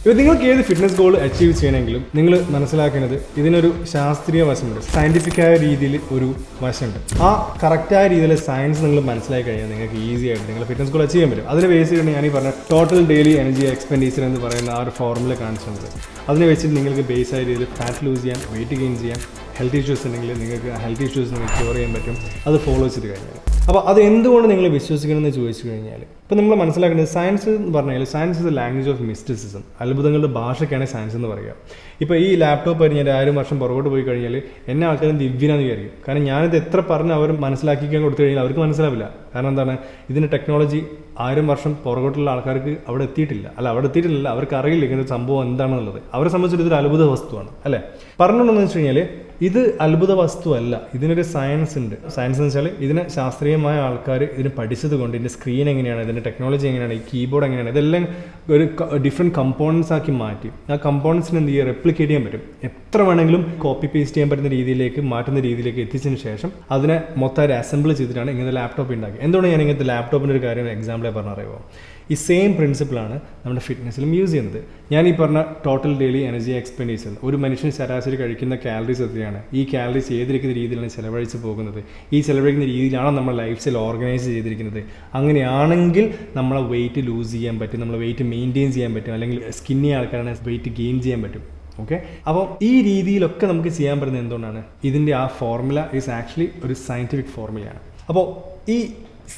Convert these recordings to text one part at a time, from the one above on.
ഇപ്പോൾ നിങ്ങൾക്ക് ഏത് ഫിറ്റ്നസ് ഗോൾ അച്ചീവ് ചെയ്യണമെങ്കിലും നിങ്ങൾ മനസ്സിലാക്കേണ്ടത് ഇതിനൊരു ശാസ്ത്രീയ വശമുണ്ട്, സയൻറ്റിഫിക്കായ രീതിയിൽ ഒരു വശമുണ്ട്. ആ കറക്റ്റായ രീതിയിൽ സയൻസ് നിങ്ങൾ മനസ്സിലാക്കി കഴിഞ്ഞാൽ നിങ്ങൾക്ക് ഈസി ആയിട്ട് നിങ്ങൾ ഫിറ്റ്നസ് ഗോൾ അച്ചീവ് ചെയ്യാൻ പറ്റും. അതിന് ബേസ് ചെയ്തിട്ട് ഞാൻ ഈ പറഞ്ഞ ടോട്ടൽ ഡെയിലി എനർജി എക്സ്പെൻഡിച്ചർ എന്ന് പറയുന്ന ആ ഒരു ഫോർമുല കാണിച്ചിട്ടുണ്ട്. അതിനെ വെച്ചിട്ട് നിങ്ങൾക്ക് ബേസ് ആയ രീതിയിൽ ഫാറ്റ് ലൂസ് ചെയ്യാം, വെയിറ്റ് ഗെയിൻ ചെയ്യാം, ഹെൽത്ത് ഇഷ്യൂസ് ഉണ്ടെങ്കിൽ നിങ്ങൾക്ക് ഹെൽത്ത് ഇഷ്യൂസ് നിങ്ങൾക്ക് ക്യൂർ ചെയ്യാൻ പറ്റും, അത് ഫോളോ ചെയ്ത് കഴിഞ്ഞാൽ. അപ്പോൾ അത് എന്തുകൊണ്ട് നിങ്ങൾ വിശ്വസിക്കണമെന്ന് ചോദിച്ചു കഴിഞ്ഞാൽ, ഇപ്പോൾ നമ്മൾ മനസ്സിലാക്കേണ്ടത് സയൻസ് എന്ന് പറഞ്ഞാൽ science is a language of mysticism. അത്ഭുതങ്ങളുടെ ഭാഷയ്ക്കാണ് സയൻസ് എന്ന് പറയുക. ഇപ്പോൾ ഈ ലാപ്ടോപ്പ് കഴിഞ്ഞാൽ 1000 വർഷം പുറകോട്ട് പോയി കഴിഞ്ഞാൽ എന്നെ ആൾക്കാരും ദിവ്യനാന്ന് വിചാരിക്കും. കാരണം ഞാനിത് എത്ര പറഞ്ഞ് അവർ മനസ്സിലാക്കിക്കാൻ കൊടുത്തു കഴിഞ്ഞാൽ അവർക്ക് മനസ്സിലാവില്ല. കാരണം എന്താണ്, ഇതിൻ്റെ ടെക്നോളജി 1000 വർഷം പുറകോട്ടുള്ള ആൾക്കാർക്ക് അവിടെ എത്തിയിട്ടില്ല. അവർക്ക് അറിയില്ല ഇങ്ങനെ ഒരു സംഭവം എന്താണെന്നുള്ളത്. അവരെ സംബന്ധിച്ചിട്ട് ഇതൊരു അത്ഭുത വസ്തുവാണ് അല്ലേ. പറഞ്ഞുകൊണ്ടെന്ന് വെച്ച് കഴിഞ്ഞാൽ ഇത് അത്ഭുത വസ്തു അല്ല, ഇതിനൊരു സയൻസ് ഉണ്ട്. സയൻസ് എന്ന് വെച്ചാൽ ഇതിനെ ശാസ്ത്രീയമായ ആൾക്കാർ ഇതിന് പഠിച്ചത് കൊണ്ട് ഇതിൻ്റെ സ്ക്രീൻ എങ്ങനെയാണ്, ഇതിൻ്റെ ടെക്നോളജി എങ്ങനെയാണ്, ഈ കീബോർഡ് എങ്ങനെയാണ്, ഇതെല്ലാം ഒരു ഡിഫറെൻറ്റ് കമ്പോണൻസ് ആക്കി മാറ്റി ആ കമ്പോണൻസിന് എന്ത് ചെയ്യുക, റെപ്ലിക്കേറ്റ് ചെയ്യാൻ പറ്റും. എത്ര വേണമെങ്കിലും കോപ്പി പേസ്റ്റ് ചെയ്യാൻ പറ്റുന്ന രീതിയിലേക്ക് മാറ്റുന്ന രീതിയിലേക്ക് എത്തിച്ചതിന് ശേഷം അതിനെ മൊത്തം അസംബിൾ ചെയ്തിട്ടാണ് ഇങ്ങനത്തെ ലാപ്ടോപ്പ് ഉണ്ടാക്കി. എന്തുകൊണ്ട് ഞാൻ ഇങ്ങനത്തെ ലാപ്ടോപ്പിൻ്റെ ഒരു കാര്യം എക്സാമ്പിളായി പറഞ്ഞറിയുമോ, ഈ സെയിം പ്രിൻസിപ്പിളാണ് നമ്മുടെ ഫിറ്റ്നസ്സിലും യൂസ് ചെയ്യുന്നത്. ഞാൻ ഈ പറഞ്ഞ ടോട്ടൽ ഡെയിലി എനർജി എക്സ്പെൻഡിച്ചർ, ഒരു മനുഷ്യൻ ശരാശരി കഴിക്കുന്ന കാലറീസ് എത്രയാണ്, ഈ കാലറീസ് ഏതിരിക്കുന്ന രീതിയിലാണ് ചിലവഴിച്ച് പോകുന്നത്, ഈ ചിലവഴിക്കുന്ന രീതിയിലാണ് നമ്മൾ ലൈഫ് സ്റ്റൈൽ ഓർഗനൈസ് ചെയ്തിരിക്കുന്നത്. അങ്ങനെയാണെങ്കിൽ നമ്മളെ വെയിറ്റ് ലൂസ് ചെയ്യാൻ പറ്റും, നമ്മളെ വെയിറ്റ് മെയിൻറ്റെയിൻ ചെയ്യാൻ പറ്റും, അല്ലെങ്കിൽ സ്കിന്നി ആൾക്കാരാണ് വെയിറ്റ് ഗെയിൻ ചെയ്യാൻ പറ്റും. ഓക്കെ, അപ്പോൾ ഈ രീതിയിലൊക്കെ നമുക്ക് ചെയ്യാൻ പറ്റുന്നത് എന്തുകൊണ്ടാണ്, ഇതിൻ്റെ ആ ഫോർമുല ഈസ് ആക്ച്വലി ഒരു സയൻറ്റിഫിക് ഫോർമുലയാണ്. അപ്പോൾ ഈ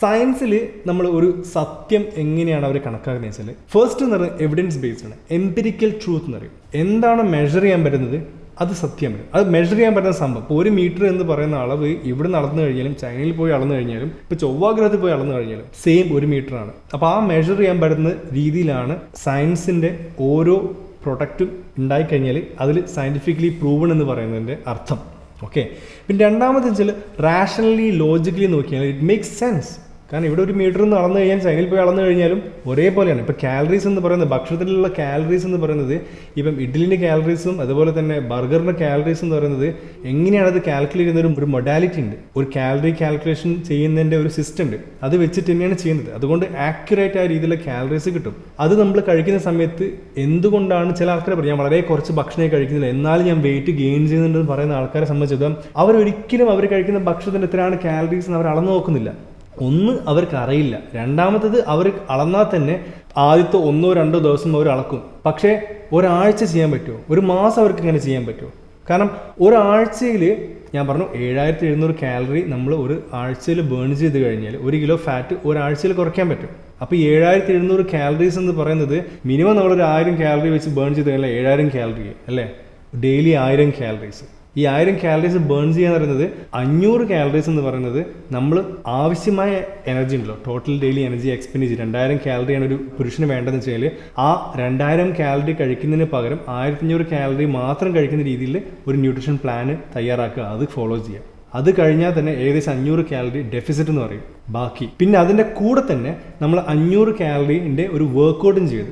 സയൻസിൽ നമ്മൾ ഒരു സത്യം എങ്ങനെയാണ് അവർ കണക്കാക്കുന്നത് വെച്ചാൽ, ഫസ്റ്റ് എന്ന് പറയുന്നത് എവിഡൻസ് ബേസ്ഡ് ആണ്, എംപിരിക്കൽ ട്രൂത്ത് എന്ന് പറയും. എന്താണ് മെഷർ ചെയ്യാൻ പറ്റുന്നത് അത് സത്യമാണ്, അത് മെഷർ ചെയ്യാൻ പറ്റുന്ന സംഭവം. ഇപ്പോൾ 1 മീറ്റർ എന്ന് പറയുന്ന അളവ് ഇവിടെ നടന്നു കഴിഞ്ഞാലും ചൈനയിൽ പോയി അളന്നു കഴിഞ്ഞാലും ഇപ്പോൾ ചൊവ്വാഗ്രഹത്തിൽ പോയി അളന്നു കഴിഞ്ഞാലും സെയിം 1 മീറ്ററാണ്. അപ്പോൾ ആ മെഷർ ചെയ്യാൻ പറ്റുന്ന രീതിയിലാണ് സയൻസിൻ്റെ ഓരോ പ്രൊഡക്റ്റും ഉണ്ടായിക്കഴിഞ്ഞാൽ അതിൽ സയൻറ്റിഫിക്കലി പ്രൂവൺ എന്ന് പറയുന്നതിൻ്റെ അർത്ഥം. ഓക്കെ, പിന്നെ രണ്ടാമത് വെച്ചാൽ റാഷണലി ലോജിക്കലി നോക്കിയാൽ ഇറ്റ് മേക്സ് സെൻസ്. കാരണം ഇവിടെ 1 മീറ്റർ എന്ന് അളന്നു കഴിഞ്ഞാൽ ചൈനയിൽ പോയി അളന്നു കഴിഞ്ഞാലും ഒരേപോലെയാണ്. ഇപ്പോൾ കാലറീസ് എന്ന് പറയുന്നത്, ഭക്ഷണത്തിലുള്ള കാലറീസ് എന്ന് പറയുന്നത്, ഇപ്പം ഇഡ്ഡലിൻ്റെ കാലറീസും അതുപോലെ തന്നെ ബർഗറിൻ്റെ കാലറീസ് എന്ന് പറയുന്നത് എങ്ങനെയാണ് അത് കാൽക്കുലേറ്റ് ചെയ്യുന്ന ഒരു മൊഡാലിറ്റി ഉണ്ട്, ഒരു കാലറി കാൽക്കുലേഷൻ ചെയ്യുന്നതിൻ്റെ ഒരു സിസ്റ്റം ഉണ്ട്. അത് വെച്ചിട്ട് തന്നെയാണ് ചെയ്യുന്നത്. അതുകൊണ്ട് ആക്യുറേറ്റ് ആയ രീതിയിലുള്ള കാലറീസ് കിട്ടും. അത് നമ്മൾ കഴിക്കുന്ന സമയത്ത് എന്തുകൊണ്ടാണ് ചില ആൾക്കാരെ പറയും ഞാൻ വളരെ കുറച്ച് ഭക്ഷണമേ കഴിക്കുന്നില്ല എന്നാലും ഞാൻ വെയിറ്റ് ഗെയിൻ ചെയ്യുന്നുണ്ടെന്ന് പറയുന്ന ആൾക്കാരെ സംബന്ധിച്ചിടത്തോളം അവരൊരിക്കലും അവർ കഴിക്കുന്ന ഭക്ഷണത്തിന് എത്രയാണ് കാലറീസ് എന്ന് അവർ അളന്നു നോക്കുന്നില്ല. ഒന്ന്, അവർക്ക് അറിയില്ല. രണ്ടാമത്തത്, അവർ അളന്നാൽ തന്നെ ആദ്യത്തെ 1-2 ദിവസം അവർ അളക്കും. പക്ഷേ ഒരാഴ്ച ചെയ്യാൻ പറ്റുമോ, ഒരു മാസം അവർക്ക് ഇങ്ങനെ ചെയ്യാൻ പറ്റുമോ? കാരണം ഒരാഴ്ചയിൽ ഞാൻ പറഞ്ഞു 7700 കാലറി നമ്മൾ ഒരു ആഴ്ചയിൽ ബേൺ ചെയ്ത് കഴിഞ്ഞാൽ 1 കിലോ ഫാറ്റ് ഒരാഴ്ചയിൽ കുറയ്ക്കാൻ പറ്റും. അപ്പോൾ 7700 കാലറീസ് എന്ന് പറയുന്നത് മിനിമം നമ്മളൊരു 1000 കാലറി വെച്ച് ബേൺ ചെയ്ത് കഴിഞ്ഞാൽ 7000 കാലറി അല്ലേ, ഡെയിലി 1000 കാലറീസ്. ഈ 1000 കാലറീസ് ബേൺ ചെയ്യാന്ന് പറയുന്നത് 500 കാലറീസ് എന്ന് പറയുന്നത് നമ്മൾ ആവശ്യമായ എനർജി ഉണ്ടല്ലോ, ടോട്ടൽ ഡെയിലി എനർജി എക്സ്പെൻഡിച്ചർ 2000 കാലറിയാണ് ഒരു പുരുഷന് വേണ്ടതെന്ന് വെച്ചാൽ ആ 2000 കാലറി കഴിക്കുന്നതിന് പകരം 1500 കാലറി മാത്രം കഴിക്കുന്ന രീതിയിൽ ഒരു ന്യൂട്രീഷൻ പ്ലാൻ തയ്യാറാക്കുക, അത് ഫോളോ ചെയ്യുക. അത് കഴിഞ്ഞാൽ തന്നെ ഏകദേശം 500 കാലറി ഡെഫിസിറ്റ് എന്ന് പറയും ബാക്കി. പിന്നെ അതിൻ്റെ കൂടെ തന്നെ നമ്മൾ 500 കാലറിൻ്റെ ഒരു വർക്കൗട്ടും ചെയ്ത്,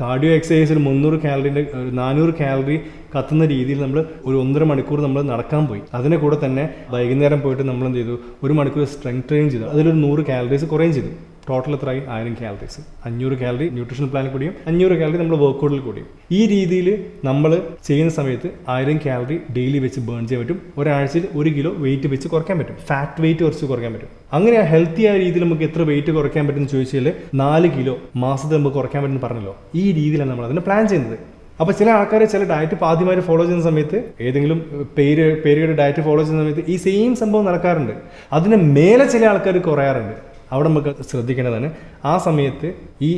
കാർഡിയോ എക്സസൈസിൽ 300 കാലറിൻ്റെ 400 കാലറി കത്തുന്ന രീതിയിൽ നമ്മൾ ഒരു 1.5 മണിക്കൂർ നമ്മൾ നടക്കാൻ പോയി. അതിൻ്റെ കൂടെ തന്നെ വൈകുന്നേരം പോയിട്ട് നമ്മൾ എന്ത് ചെയ്തു, 1 മണിക്കൂർ സ്ട്രെങ്ത് ട്രെയിൻ ചെയ്തു. അതിലൊരു 100 കാലറീസ് കുറയും ചെയ്തു. ടോട്ടൽ എത്രയായി, 1000 കാലറീസ്. 500 കാലറി ന്യൂട്രീഷൻ പ്ലാനിൽ കൂടിയും 500 കാലറി നമ്മൾ വർക്കൗട്ടിൽ കൂടിയും. ഈ രീതിയിൽ നമ്മൾ ചെയ്യുന്ന സമയത്ത് 1000 കാലറി ഡെയിലി വെച്ച് ബേൺ ചെയ്യാൻ പറ്റും. ഒരാഴ്ചയിൽ 1 കിലോ വെയിറ്റ് വെച്ച് കുറയ്ക്കാൻ പറ്റും, ഫാറ്റ് വെയിറ്റ് കുറച്ച് കുറയ്ക്കാൻ പറ്റും. അങ്ങനെ ഹെൽത്തി ആയ രീതിയിൽ നമുക്ക് എത്ര വെയിറ്റ് കുറയ്ക്കാൻ പറ്റുമെന്ന് ചോദിച്ചാൽ 4 കിലോ മാസത്തിൽ നമുക്ക് കുറയ്ക്കാൻ പറ്റുമെന്ന് പറഞ്ഞല്ലോ. ഈ രീതിയിലാണ് നമ്മൾ അതിനെ പ്ലാൻ ചെയ്യുന്നത്. അപ്പോൾ ചില ആൾക്കാർ ചില ഡയറ്റ് ആദ്യമായി ഫോളോ ചെയ്യുന്ന സമയത്ത്, ഏതെങ്കിലും പേരുകളുടെ ഡയറ്റ് ഫോളോ ചെയ്യുന്ന സമയത്ത് ഈ സെയിം സംഭവം നടക്കാറുണ്ട്. അതിന് മേലെ ചില ആൾക്കാർ കുറയാറുണ്ട്. അവിടെ നമുക്ക് ശ്രദ്ധിക്കേണ്ടതാണ്. ആ സമയത്ത് ഈ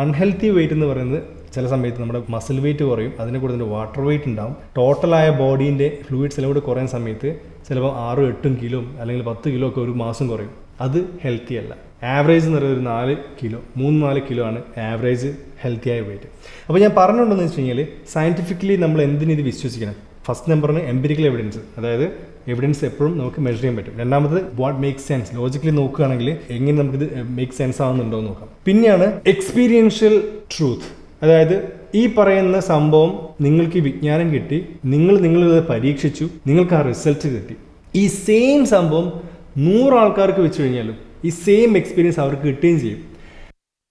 അൺഹെൽത്തി വെയിറ്റ് എന്ന് പറയുന്നത് ചില സമയത്ത് നമ്മുടെ മസിൽ വെയിറ്റ് കുറയും, അതിന് കൂടെ തന്നെ വാട്ടർ വെയിറ്റ് ഉണ്ടാവും. ടോട്ടലായ ബോഡീൻ്റെ ഫ്ലൂയിഡ്സ് എല്ലാം കൂടെ കുറയുന്ന സമയത്ത് ചിലപ്പോൾ 6-8 കിലോ അല്ലെങ്കിൽ 10 കിലോ ഒക്കെ ഒരു മാസം കുറയും. അത് ഹെൽത്തി അല്ല. ആവറേജ് എന്ന് പറയുന്നത് 4 കിലോ 3-4 കിലോ ആണ് ആവറേജ് ഹെൽത്തി ആയ വെയിറ്റ്. അപ്പോൾ ഞാൻ പറഞ്ഞിട്ടുണ്ടെന്ന് വെച്ച് കഴിഞ്ഞാൽ സയൻറ്റിഫിക്കലി നമ്മൾ എന്തിനിത് വിശ്വസിക്കണം. ഫസ്റ്റ് നമ്പറിന് എംപിരിക്കൽ എവിഡൻസ്, അതായത് എവിഡൻസ് എപ്പോഴും നമുക്ക് മെഷർ ചെയ്യാൻ പറ്റും. രണ്ടാമത് വാട്ട് മേക്ക് സെൻസ്, ലോജിക്കലി നോക്കുകയാണെങ്കിൽ എങ്ങനെ നമുക്കിത് മേക്ക് സെൻസ് ആവുന്നുണ്ടോ എന്ന് നോക്കാം. പിന്നെയാണ് എക്സ്പീരിയൻഷ്യൽ ട്രൂത്ത്, അതായത് ഈ പറയുന്ന സംഭവം നിങ്ങൾക്ക് വിജ്ഞാനം കിട്ടി, നിങ്ങളിത് പരീക്ഷിച്ചു, നിങ്ങൾക്ക് ആ റിസൾട്ട് കിട്ടി. ഈ സെയിം സംഭവം 100 ആൾക്കാർക്ക് വെച്ച് കഴിഞ്ഞാലും ഈ സെയിം എക്സ്പീരിയൻസ് അവർക്ക് കിട്ടുകയും ചെയ്യും.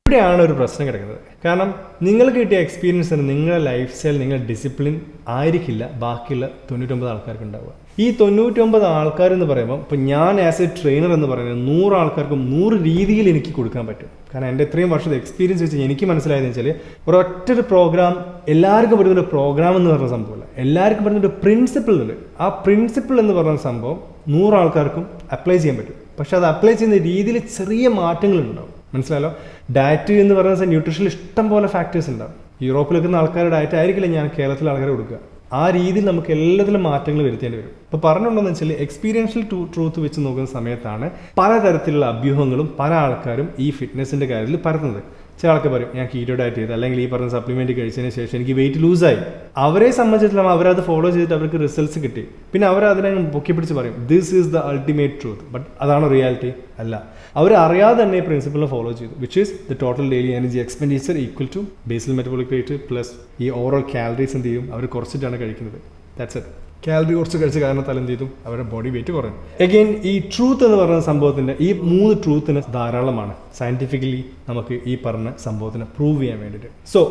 ഇവിടെയാണ് ഒരു പ്രശ്നം കിടക്കുന്നത്. കാരണം നിങ്ങൾക്ക് കിട്ടിയ എക്സ്പീരിയൻസ് നിങ്ങളുടെ ലൈഫ് സ്റ്റൈൽ, നിങ്ങളുടെ ഡിസിപ്ലിൻ ആയിരിക്കില്ല ബാക്കിയുള്ള 99 ആൾക്കാർക്ക് ഉണ്ടാവുക. ഈ 99 ആൾക്കാർ എന്ന് പറയുമ്പോൾ ഇപ്പോൾ ഞാൻ ആസ് എ ട്രെയിനർ എന്ന് പറയുന്നത് 100 ആൾക്കാർക്കും 100 രീതിയിൽ എനിക്ക് കൊടുക്കാൻ പറ്റും. കാരണം എൻ്റെ ഇത്രയും വർഷത്തെ എക്സ്പീരിയൻസ് വെച്ച് എനിക്ക് മനസ്സിലായതെന്ന് വെച്ചാൽ ഒരൊറ്റൊരു പ്രോഗ്രാം എല്ലാവർക്കും പറ്റുന്നൊരു പ്രോഗ്രാം എന്ന് പറഞ്ഞ സംഭവമല്ല, എല്ലാവർക്കും പറ്റുന്നൊരു പ്രിൻസിപ്പിൾ ഉണ്ട്. ആ പ്രിൻസിപ്പിൾ എന്ന് പറയുന്ന സംഭവം 100 ആൾക്കാർക്കും അപ്ലൈ ചെയ്യാൻ പറ്റും. പക്ഷെ അത് അപ്ലൈ ചെയ്യുന്ന രീതിയിൽ ചെറിയ മാറ്റങ്ങളുണ്ടാവും. മനസ്സിലായല്ലോ? ഡയറ്റ് എന്ന് പറയുന്ന ന്യൂട്രീഷനിൽ ഇഷ്ടം പോലെ ഫാക്ടേഴ്സ് ഉണ്ടാവും. യൂറോപ്പിൽ നിൽക്കുന്ന ആൾക്കാരുടെ ഡയറ്റ് ആയിരിക്കില്ല ഞാൻ കേരളത്തിലെ ആൾക്കാരെ കൊടുക്കുക. ആ രീതിയിൽ നമുക്ക് എല്ലാത്തിലും മാറ്റങ്ങൾ വരുത്തേണ്ടി വരും. ഇപ്പോൾ പറഞ്ഞിട്ടുണ്ടെന്ന് വെച്ചാൽ എക്സ്പീരിയൻഷ്യൽ ട്രൂത്ത് വെച്ച് നോക്കുന്ന സമയത്താണ് പലതരത്തിലുള്ള അഭ്യൂഹങ്ങളും പല ആൾക്കാരും ഈ ഫിറ്റ്നസിൻ്റെ കാര്യത്തിൽ പരത്തുന്നത്. ചില ആൾക്കാർ പറയും ഞാൻ കീറ്റോ ഡയറ്റ് ചെയ്ത് അല്ലെങ്കിൽ ഈ പറഞ്ഞ സപ്ലിമെൻറ്റ് കഴിച്ചതിന് ശേഷം എനിക്ക് വെയിറ്റ് ലൂസായി. അവരെ സംബന്ധിച്ചിടത്തോളം അവരത് ഫോളോ ചെയ്തിട്ട് അവർക്ക് റിസൾട്ട്സ് കിട്ടി. പിന്നെ അവർ അതിനെ പൊക്കി പിടിച്ച് പറയും this is the ultimate truth. But അതാണോ റിയാലിറ്റി? അല്ല. അവർ അറിയാതെ തന്നെ ഈ പ്രിൻസിപ്പിൾ ഫോളോ ചെയ്തു, which is the total daily energy expenditure equal to basal metabolic rate plus ഈ ഓവറോൾ കാലറീസ് എന്ത് ചെയ്യും അവർ കുറച്ചിട്ടാണ് കഴിക്കുന്നത്. That's it. കാലറി കുറച്ച് കഴിച്ച കാരണത്താൽ എന്ത് ചെയ്തു അവരുടെ ബോഡി വെയിറ്റ് കുറയും. എഗെയിൻ ഈ ട്രൂത്ത് എന്ന് പറയുന്ന സംഭവത്തിൻ്റെ ഈ 3 ട്രൂത്തിന് ധാരാളമാണ് സയൻറ്റിഫിക്കലി നമുക്ക് ഈ പറഞ്ഞ സംഭവത്തിന് പ്രൂവ് ചെയ്യാൻ വേണ്ടിയിട്ട്. സോ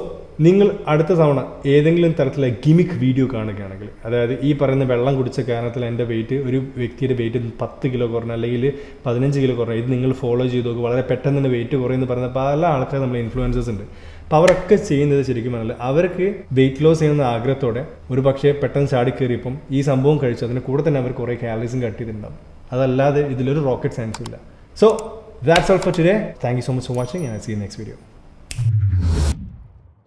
നിങ്ങൾ അടുത്ത തവണ ഏതെങ്കിലും തരത്തിലുള്ള ഗിമിക് വീഡിയോ കാണുകയാണെങ്കിൽ, അതായത് ഈ പറയുന്ന വെള്ളം കുടിച്ച കാരണത്തിൽ എൻ്റെ വെയിറ്റ് ഒരു വ്യക്തിയുടെ വെയിറ്റ് 10 കിലോ കുറഞ്ഞ അല്ലെങ്കിൽ 15 കിലോ കുറഞ്ഞ, ഇത് നിങ്ങൾ ഫോളോ ചെയ്ത് നോക്കുക വളരെ പെട്ടെന്ന് തന്നെ വെയിറ്റ് കുറയുമെന്ന് പറയുന്ന പല ആൾക്കാർ നമ്മൾ ഇൻഫ്ലുവൻസേഴ്സ് ഉണ്ട്. അപ്പോൾ അവരൊക്കെ ചെയ്യുന്നത് ശരിക്കും പറഞ്ഞാൽ അവർക്ക് വെയിറ്റ് ലോസ് ചെയ്യുന്ന ആഗ്രഹത്തോടെ ഒരു പക്ഷേ പെട്ടെന്ന് ചാടിക്കയറിയപ്പം ഈ സംഭവം കഴിച്ചു അതിന് കൂടെ തന്നെ അവർ കുറേ കാലറീസും കട്ട് ചെയ്തിട്ടുണ്ടാവും. അതല്ലാതെ ഇതിലൊരു റോക്കറ്റ് സയൻസും ഇല്ല. So that's all for today. Thank you so much for watching and I'll see you in the next video.